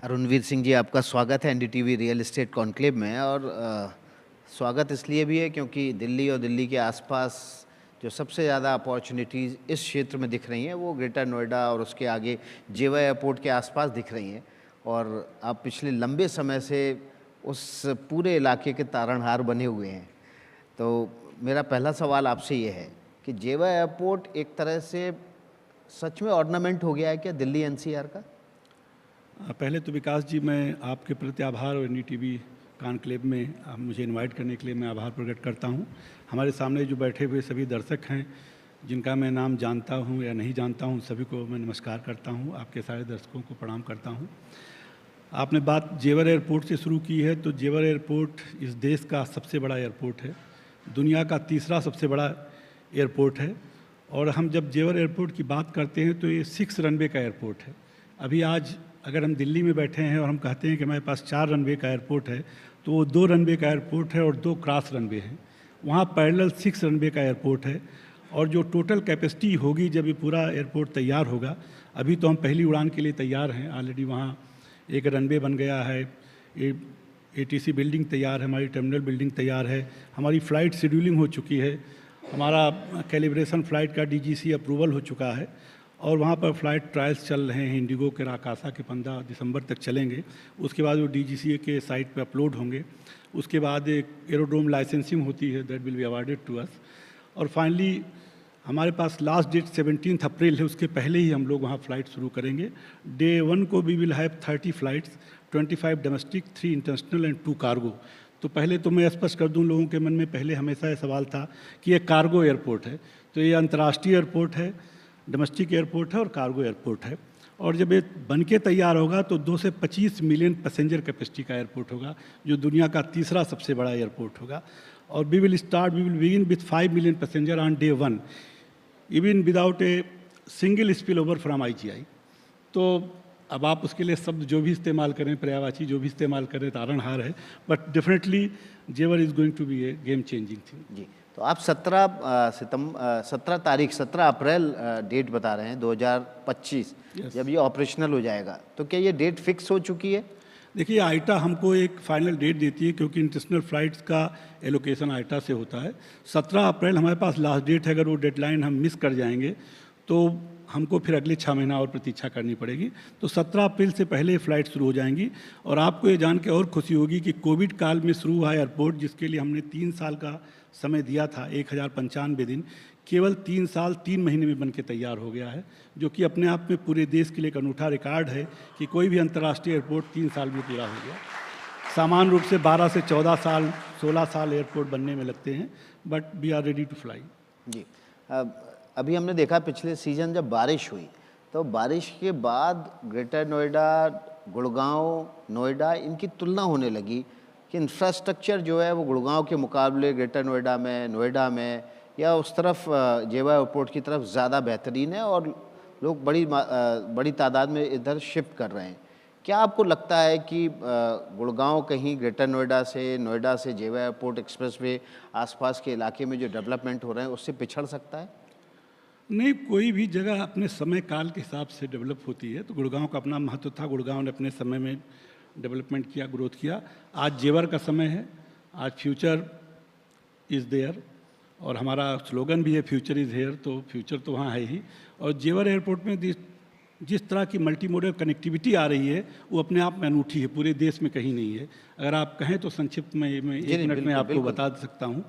अरुणवीर सिंह जी, आपका स्वागत है एनडीटीवी रियल एस्टेट कॉन्क्लेव में। और स्वागत इसलिए भी है क्योंकि दिल्ली और दिल्ली के आसपास जो सबसे ज़्यादा अपॉर्चुनिटीज़ इस क्षेत्र में दिख रही हैं वो ग्रेटर नोएडा और उसके आगे जेवा एयरपोर्ट के आसपास दिख रही हैं। और आप पिछले लंबे समय से उस पूरे इलाके के तारणहार बने हुए हैं। तो मेरा पहला सवाल आपसे ये है कि जेवा एयरपोर्ट एक तरह से सच में ऑर्नामेंट हो गया है क्या दिल्ली एनसीआर का? पहले तो विकास जी, मैं आपके प्रति आभार और एनडीटीवी कॉन्क्लेव में मुझे इनवाइट करने के लिए मैं आभार प्रकट करता हूं। हमारे सामने जो बैठे हुए सभी दर्शक हैं, जिनका मैं नाम जानता हूं या नहीं जानता हूं, सभी को मैं नमस्कार करता हूं। आपके सारे दर्शकों को प्रणाम करता हूं। आपने बात जेवर एयरपोर्ट से शुरू की है, तो जेवर एयरपोर्ट इस देश का सबसे बड़ा एयरपोर्ट है, दुनिया का तीसरा सबसे बड़ा एयरपोर्ट है। और हम जब जेवर एयरपोर्ट की बात करते हैं तो ये 6 रनवे का एयरपोर्ट है। अभी आज अगर हम दिल्ली में बैठे हैं और हम कहते हैं कि हमारे पास 4 रनवे का एयरपोर्ट है, तो वो 2 रनवे का एयरपोर्ट है और 2 क्रॉस रनवे हैं। वहाँ पैरेलल 6 रनवे का एयरपोर्ट है। और जो टोटल कैपेसिटी होगी जब ये पूरा एयरपोर्ट तैयार होगा, अभी तो हम पहली उड़ान के लिए तैयार हैं। ऑलरेडी वहाँ एक रनवे बन गया है, एटीसी बिल्डिंग तैयार है, हमारी टर्मिनल बिल्डिंग तैयार है, हमारी फ़्लाइट शेड्यूलिंग हो चुकी है, हमारा कैलिब्रेशन फ़्लाइट का डीजीसी अप्रूवल हो चुका है और वहाँ पर फ़्लाइट ट्रायल्स चल रहे हैं। इंडिगो के राकासा के 15 दिसंबर तक चलेंगे। उसके बाद वो डीजीसीए के साइट पे अपलोड होंगे। उसके बाद एक एरोड्रोम लाइसेंसिंग होती है, that will be awarded to us. और फाइनली हमारे पास लास्ट डेट 17 अप्रैल है, उसके पहले ही हम लोग वहाँ फ़्लाइट शुरू करेंगे। डे 1 को we will have 30 flights, 25 domestic, 3 international and 2 cargo. तो पहले तो मैं स्पष्ट कर दूं, लोगों के मन में पहले हमेशा ये सवाल था कि ये कार्गो एयरपोर्ट है, तो ये अंतर्राष्ट्रीय एयरपोर्ट है, डोमेस्टिक एयरपोर्ट है और कार्गो एयरपोर्ट है। और जब ये बन के तैयार होगा तो 2 से 25 मिलियन पैसेंजर कैपेसिटी का एयरपोर्ट होगा, जो दुनिया का तीसरा सबसे बड़ा एयरपोर्ट होगा। और we will begin with 5 million passenger on day 1, even without a single spill over from IGI. तो अब आप उसके लिए शब्द जो भी इस्तेमाल करें, पर्यायवाची जो भी इस्तेमाल करें, तारणहार है, but definitely Jewar is going to be a game changing thing. जी, तो आप 17 अप्रैल डेट बता रहे हैं 2025, जब ये ऑपरेशनल हो जाएगा, तो क्या ये डेट फिक्स हो चुकी है? देखिए, आइटा हमको एक फाइनल डेट देती है, क्योंकि इंटरनेशनल फ़्लाइट्स का एलोकेशन आइटा से होता है। 17 अप्रैल हमारे पास लास्ट डेट है। अगर वो डेडलाइन हम मिस कर जाएंगे तो हमको फिर अगले 6 महीना और प्रतीक्षा करनी पड़ेगी। तो 17 अप्रैल से पहले फ़्लाइट शुरू हो जाएंगी। और आपको ये जान के और खुशी होगी कि कोविड काल में शुरू हुआ एयरपोर्ट, जिसके लिए हमने 3 साल का समय दिया था, 1095 दिन, केवल 3 साल 3 महीने में बन के तैयार हो गया है, जो कि अपने आप में पूरे देश के लिए एक अनूठा रिकॉर्ड है कि कोई भी अंतर्राष्ट्रीय एयरपोर्ट 3 साल में पूरा हो गया। सामान्य रूप से 12 से 14 साल, 16 साल एयरपोर्ट बनने में लगते हैं, but we are ready to fly. जी, अभी हमने देखा पिछले सीज़न जब बारिश हुई, तो बारिश के बाद ग्रेटर नोएडा, गुड़गांव, नोएडा, इनकी तुलना होने लगी कि इंफ्रास्ट्रक्चर जो है वो गुड़गांव के मुकाबले ग्रेटर नोएडा में या उस तरफ जेवा एयरपोर्ट की तरफ ज़्यादा बेहतरीन है और लोग बड़ी तादाद में इधर शिफ्ट कर रहे हैं। क्या आपको लगता है कि गुड़गांव कहीं ग्रेटर नोएडा से जेवा एयरपोर्ट एक्सप्रेसवे आसपास के इलाके में जो डेवलपमेंट हो रहे हैं उससे पिछड़ सकता है? नहीं, कोई भी जगह अपने समय काल के हिसाब से डेवलप होती है। तो गुड़गांव का अपना महत्व था, गुड़गांव ने अपने समय में डेवलपमेंट किया, ग्रोथ किया। आज जेवर का समय है, आज फ्यूचर इज़ देयर, और हमारा स्लोगन भी है फ्यूचर इज़ हेयर। तो फ्यूचर तो वहाँ है ही। और जेवर एयरपोर्ट में जिस तरह की मल्टी मोडल कनेक्टिविटी आ रही है, वो अपने आप में अनूठी है, पूरे देश में कहीं नहीं है। अगर आप कहें तो संक्षिप्त में 1 मिनट में आपको बता सकता हूँ।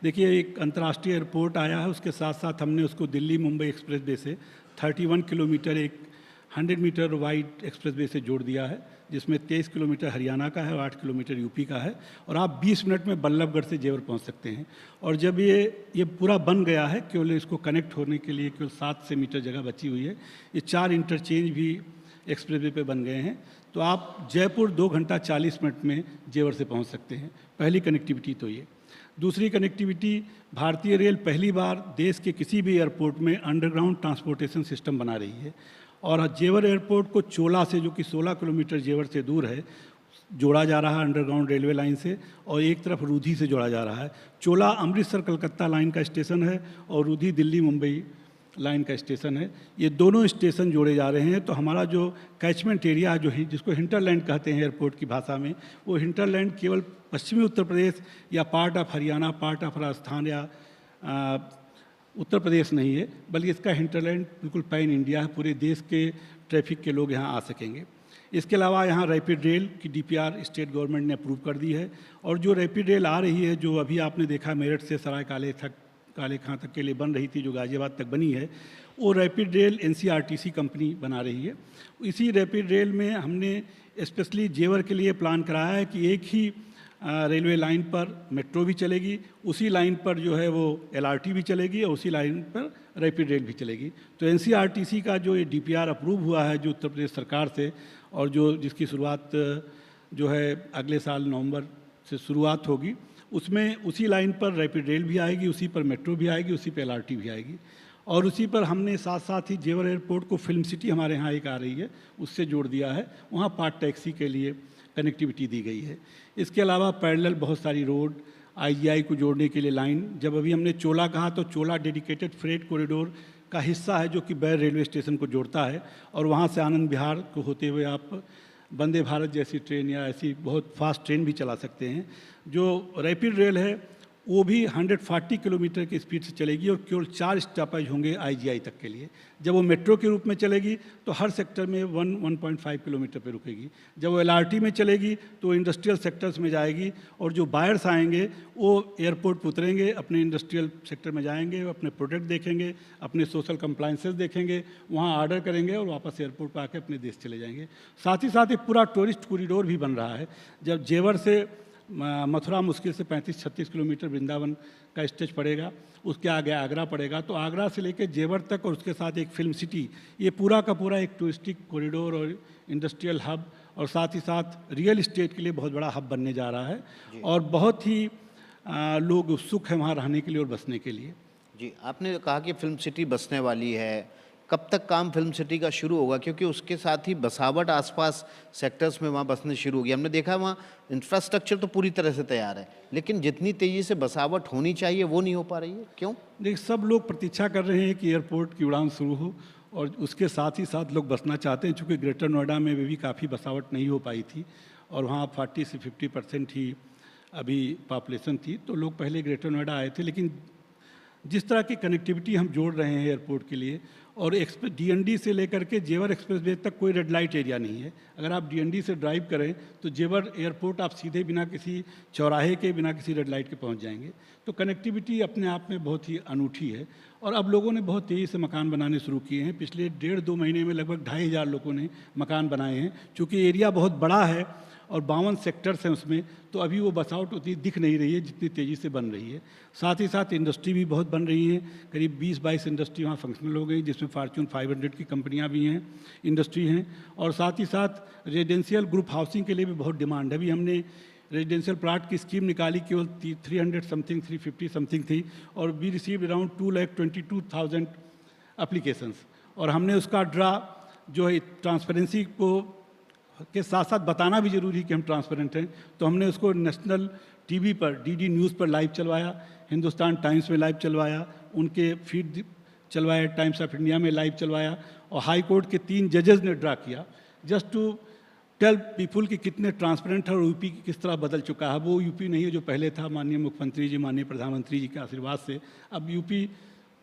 देखिए, एक अंतर्राष्ट्रीय एयरपोर्ट आया है, उसके साथ साथ हमने उसको दिल्ली मुंबई एक्सप्रेसवे से 31 किलोमीटर एक 100 मीटर वाइड एक्सप्रेसवे से जोड़ दिया है, जिसमें 23 किलोमीटर हरियाणा का है और 8 किलोमीटर यूपी का है। और आप 20 मिनट में बल्लभगढ़ से जेवर पहुंच सकते हैं। और जब ये पूरा बन गया है, केवल इसको कनेक्ट होने के लिए केवल 700 मीटर जगह बची हुई है। ये 4 इंटरचेंज भी एक्सप्रेसवे पे बन गए हैं, तो आप जयपुर 2 घंटा 40 मिनट में जेवर से पहुँच सकते हैं। पहली कनेक्टिविटी तो ये। दूसरी कनेक्टिविटी, भारतीय रेल पहली बार देश के किसी भी एयरपोर्ट में अंडरग्राउंड ट्रांसपोर्टेशन सिस्टम बना रही है। और जेवर एयरपोर्ट को चोला से, जो कि 16 किलोमीटर जेवर से दूर है, जोड़ा जा रहा है अंडरग्राउंड रेलवे लाइन से, और एक तरफ रूधी से जोड़ा जा रहा है। चोला अमृतसर कलकत्ता लाइन का स्टेशन है और रूधी दिल्ली मुंबई लाइन का स्टेशन है। ये दोनों स्टेशन जोड़े जा रहे हैं, तो हमारा जो कैचमेंट एरिया जो है, जिसको हिंटरलैंड कहते हैं एयरपोर्ट की भाषा में, वो हिंटरलैंड केवल पश्चिमी उत्तर प्रदेश या part of Haryana, part of Rajasthan या उत्तर प्रदेश नहीं है, बल्कि इसका हिंटरलैंड बिल्कुल पैन इंडिया है। पूरे देश के ट्रैफिक के लोग यहाँ आ सकेंगे। इसके अलावा यहाँ रैपिड रेल की डीपीआर स्टेट गवर्नमेंट ने अप्रूव कर दी है, और जो रैपिड रेल आ रही है, जो अभी आपने देखा मेरठ से सराय काले खां तक के लिए बन रही थी, जो गाजियाबाद तक बनी है, वो रैपिड रेल एनसीआरटीसी कंपनी बना रही है। इसी रैपिड रेल में हमने स्पेशली जेवर के लिए प्लान कराया है कि एक ही रेलवे लाइन पर मेट्रो भी चलेगी, उसी लाइन पर जो है वो एलआरटी भी चलेगी, और उसी लाइन पर रैपिड रेल भी चलेगी। तो एनसीआरटीसी का जो ये डीपीआर अप्रूव हुआ है जो उत्तर प्रदेश सरकार से, और जिसकी शुरुआत जो है अगले साल नवंबर से शुरुआत होगी, उसमें उसी लाइन पर रैपिड रेल भी आएगी, उसी पर मेट्रो भी आएगी, उसी पर एलआरटी भी आएगी। और उसी पर हमने साथ साथ ही जेवर एयरपोर्ट को फिल्म सिटी हमारे यहाँ एक आ रही है, उससे जोड़ दिया है। वहाँ पार्ट टैक्सी के लिए कनेक्टिविटी दी गई है। इसके अलावा पैरेलल बहुत सारी रोड, आईजीआई को जोड़ने के लिए लाइन, जब अभी हमने चोला कहा तो चोला डेडिकेटेड फ्रेट कॉरिडोर का हिस्सा है, जो कि बैर रेलवे स्टेशन को जोड़ता है, और वहाँ से आनंद विहार को होते हुए आप वंदे भारत जैसी ट्रेन या ऐसी बहुत फास्ट ट्रेन भी चला सकते हैं। जो रैपिड रेल है वो भी 140 किलोमीटर की स्पीड से चलेगी, और केवल 4 स्टॉपेज होंगे आईजीआई तक के लिए। जब वो मेट्रो के रूप में चलेगी तो हर सेक्टर में 1.5 किलोमीटर पे रुकेगी। जब वो एलआरटी में चलेगी तो इंडस्ट्रियल सेक्टर्स में जाएगी, और जो बायर्स आएंगे वो एयरपोर्ट पर उतरेंगे, अपने इंडस्ट्रियल सेक्टर में जाएंगे, अपने प्रोडक्ट देखेंगे, अपने सोशल कंप्लाइंसेस देखेंगे, वहाँ ऑर्डर करेंगे और वापस एयरपोर्ट पर आके अपने देश चले जाएंगे। साथ ही साथ एक पूरा टूरिस्ट कॉरिडोर भी बन रहा है। जब जेवर से मथुरा मुश्किल से 35-36 किलोमीटर वृंदावन का स्टेज पड़ेगा, उसके आगे आगरा पड़ेगा, तो आगरा से लेकर जेवर तक और उसके साथ एक फिल्म सिटी, ये पूरा का पूरा एक टूरिस्टिक कॉरिडोर और इंडस्ट्रियल हब, और साथ ही साथ रियल इस्टेट के लिए बहुत बड़ा हब बनने जा रहा है। और बहुत ही लोग उत्सुक हैं वहाँ रहने के लिए और बसने के लिए। जी, आपने कहा कि फिल्म सिटी बसने वाली है, कब तक काम फिल्म सिटी का शुरू होगा? क्योंकि उसके साथ ही बसावट आसपास सेक्टर्स में वहाँ बसने शुरू होगी। हमने देखा वहाँ इंफ्रास्ट्रक्चर तो पूरी तरह से तैयार है, लेकिन जितनी तेज़ी से बसावट होनी चाहिए वो नहीं हो पा रही है। क्यों? देखिए, सब लोग प्रतीक्षा कर रहे हैं कि एयरपोर्ट की उड़ान शुरू हो, और उसके साथ ही साथ लोग बसना चाहते हैं। चूँकि ग्रेटर नोएडा में भी काफ़ी बसावट नहीं हो पाई थी, और वहाँ 40 से 50% ही अभी पॉपुलेशन थी, तो लोग पहले ग्रेटर नोएडा आए थे। लेकिन जिस तरह की कनेक्टिविटी हम जोड़ रहे हैं एयरपोर्ट के लिए, और डीएनडी से लेकर के जेवर एक्सप्रेसवे तक कोई रेड लाइट एरिया नहीं है। अगर आप डीएनडी से ड्राइव करें तो जेवर एयरपोर्ट आप सीधे बिना किसी चौराहे के, बिना किसी रेड लाइट के पहुंच जाएंगे। तो कनेक्टिविटी अपने आप में बहुत ही अनूठी है, और अब लोगों ने बहुत तेज़ी से मकान बनाने शुरू किए हैं। पिछले 1.5-2 महीने में लगभग 2,500 लोगों ने मकान बनाए हैं। चूँकि एरिया बहुत बड़ा है और 52 सेक्टर्स हैं उसमें, तो अभी वो बसावट उतनी दिख नहीं रही है जितनी तेज़ी से बन रही है। साथ ही साथ इंडस्ट्री भी बहुत बन रही है। करीब 20-22 इंडस्ट्री वहाँ फंक्शनल हो गई, जिसमें फॉर्च्यून 500 की कंपनियाँ भी हैं, इंडस्ट्री हैं। और साथ ही साथ रेजिडेंशियल ग्रुप हाउसिंग के लिए भी बहुत डिमांड है। अभी हमने रेजिडेंशियल प्लाट की स्कीम निकाली, केवल 300 समथिंग 350 समथिंग थी, और वी रिसीव्ड अराउंड 2,22,000 एप्लीकेशंस। और हमने उसका ड्रा जो है ट्रांसपेरेंसी को के साथ साथ बताना भी जरूरी है कि हम ट्रांसपेरेंट हैं, तो हमने उसको नेशनल टीवी पर, डीडी न्यूज़ पर लाइव चलवाया, हिंदुस्तान टाइम्स में लाइव चलवाया, उनके फीड चलवाया, टाइम्स ऑफ इंडिया में लाइव चलवाया, और हाई कोर्ट के 3 जजेस ने ड्रा किया, जस्ट टू टेल पीपुल कि कितने ट्रांसपेरेंट है और यूपी किस तरह बदल चुका है। वो यूपी नहीं है जो पहले था, माननीय मुख्यमंत्री जी, माननीय प्रधानमंत्री जी के आशीर्वाद से अब यूपी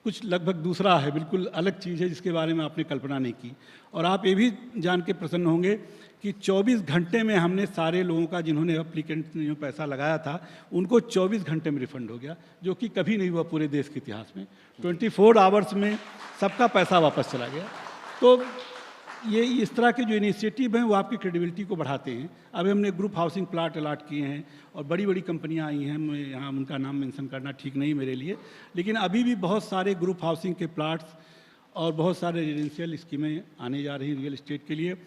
कुछ लगभग दूसरा है, बिल्कुल अलग चीज़ है जिसके बारे में आपने कल्पना नहीं की। और आप ये भी जान के प्रसन्न होंगे कि 24 घंटे में हमने सारे लोगों का, जिन्होंने एप्लीकेंट ने जो पैसा लगाया था, उनको 24 घंटे में रिफंड हो गया, जो कि कभी नहीं हुआ पूरे देश के इतिहास में। 24 आवर्स में सबका पैसा वापस चला गया। तो ये इस तरह के जो इनिशिएटिव हैं वो आपकी क्रेडिबिलिटी को बढ़ाते हैं। अभी हमने ग्रुप हाउसिंग प्लाट अलाट किए हैं, और बड़ी बड़ी कंपनियां आई हैं, मैं यहाँ उनका नाम मेंशन करना ठीक नहीं मेरे लिए, लेकिन अभी भी बहुत सारे ग्रुप हाउसिंग के प्लाट्स और बहुत सारे रेजिडेंशियल स्कीमें आने जा रही हैं रियल इस्टेट के लिए।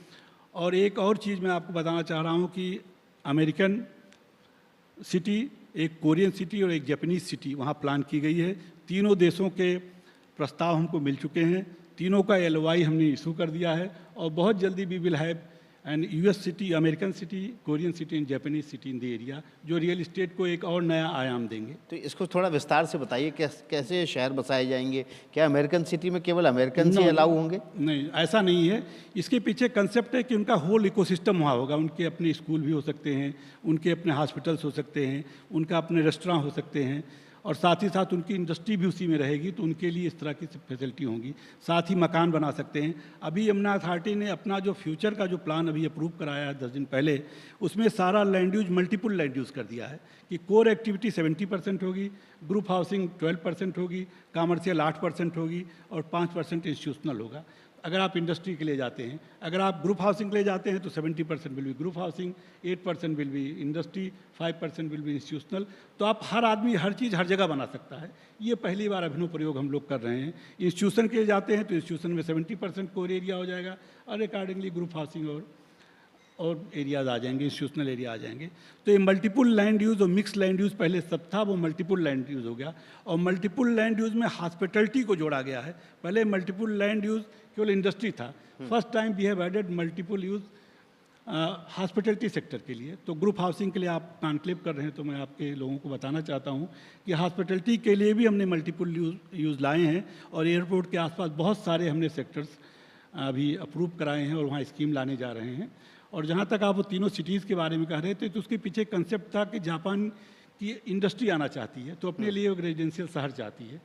और एक और चीज़ मैं आपको बताना चाह रहा हूँ कि अमेरिकन सिटी, एक कोरियन सिटी और एक जापानीज़ सिटी वहाँ प्लान की गई है। तीनों देशों के प्रस्ताव हमको मिल चुके हैं, तीनों का LOI हमने इशू कर दिया है, और बहुत जल्दी we will have and US city, American city, Korean city and Japanese city in the area, जो रियल इस्टेट को एक और नया आयाम देंगे। तो इसको थोड़ा विस्तार से बताइए, कैसे शहर बसाए जाएंगे? क्या अमेरिकन सिटी में केवल अमेरिकन से अलाउ होंगे? नहीं, ऐसा नहीं है। इसके पीछे कंसेप्ट है कि उनका होल इकोसिस्टम वहाँ होगा। उनके अपने स्कूल भी हो सकते हैं, उनके अपने हॉस्पिटल्स हो सकते हैं, उनका अपने रेस्टोरेंट हो सकते हैं, और साथ ही साथ उनकी इंडस्ट्री भी उसी में रहेगी, तो उनके लिए इस तरह की फैसिलिटी होंगी। साथ ही मकान बना सकते हैं। अभी यमुना अथॉरिटी ने अपना जो फ्यूचर का जो प्लान अभी अप्रूव कराया है 10 दिन पहले, उसमें सारा land use multiple land use कर दिया है कि कोर एक्टिविटी 70% होगी, ग्रुप हाउसिंग 12% होगी, कमर्शियल 8% होगी और 5% इंस्टीट्यूशनल होगा। अगर आप इंडस्ट्री के लिए जाते हैं, अगर आप ग्रुप हाउसिंग के लिए जाते हैं तो 70% will be group housing, 8% will be industry, 5% will be institutional. तो आप हर आदमी हर चीज़ हर जगह बना सकता है। ये पहली बार अभिनव प्रयोग हम लोग कर रहे हैं। इंस्टीट्यूशन के लिए जाते हैं तो इंस्टीट्यूशन में 70% कोर एरिया हो जाएगा और अकॉर्डिंगली ग्रुप हाउसिंग और एरियाज़ आ जाएंगे, इंस्टीट्यूशनल एरिया आ जाएंगे। तो ये मल्टीपल लैंड यूज़ और मिक्स लैंड यूज़ पहले सब था, वो मल्टीपल लैंड यूज़ हो गया। और मल्टीपल लैंड यूज़ में हॉस्पिटलिटी को जोड़ा गया है। पहले मल्टीपल लैंड यूज़ केवल इंडस्ट्री था। First time we have added multiple use hospitality sector के लिए। तो ग्रुप हाउसिंग के लिए आप कॉन्क्लेव कर रहे हैं, तो मैं आपके लोगों को बताना चाहता हूँ कि हॉस्पिटलिटी के लिए भी हमने मल्टीपल यूज़ लाए हैं, और एयरपोर्ट के आसपास बहुत सारे हमने सेक्टर्स अभी अप्रूव कराए हैं और वहाँ स्कीम लाने जा रहे हैं। और जहाँ तक आप वो तीनों सिटीज़ के बारे में कह रहे थे, तो उसके पीछे कंसेप्ट था कि जापान की इंडस्ट्री आना चाहती है, तो अपने लिए एक रेजिडेंशियल शहर चाहती है।